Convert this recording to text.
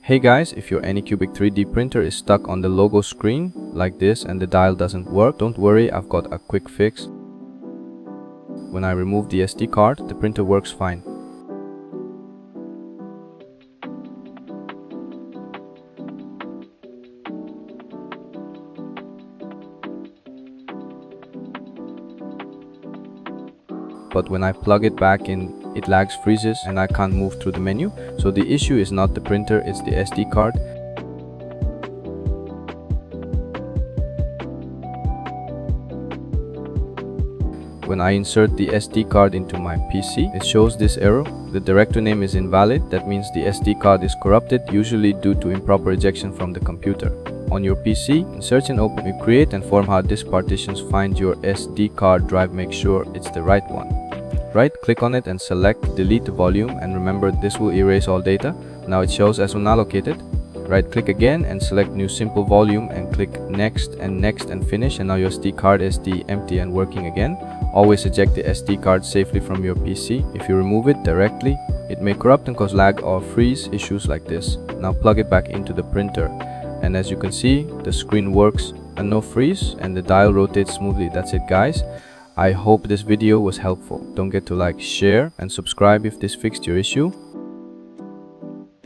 Hey guys, if your Anycubic 3D printer is stuck on the logo screen like this and the dial doesn't work, don't worry, I've got a quick fix. When I remove the SD card, the printer works fine. But when I plug it back in, it lags, freezes, and I can't move through the menu. So the issue is not the printer, it's the SD card. When I insert the SD card into my PC, it shows this error. The directory name is invalid. That means the SD card is corrupted, usually due to improper ejection from the computer. On your PC, in search and open, you create and form hard disk partitions, find your SD card drive, make sure it's the right one. Right click on it and select delete the volume, and remember this will erase all data. Now it shows as unallocated. Right click again and select new simple volume and click next and finish, and now your SD card is empty and working again. Always eject the SD card safely from your PC. If you remove it directly, it may corrupt and cause lag or freeze issues like this. Now plug it back into the printer, and as you can see, the screen works and no freeze, and the dial rotates smoothly. That's it guys. I hope this video was helpful. Don't forget to like, share and subscribe if this fixed your issue.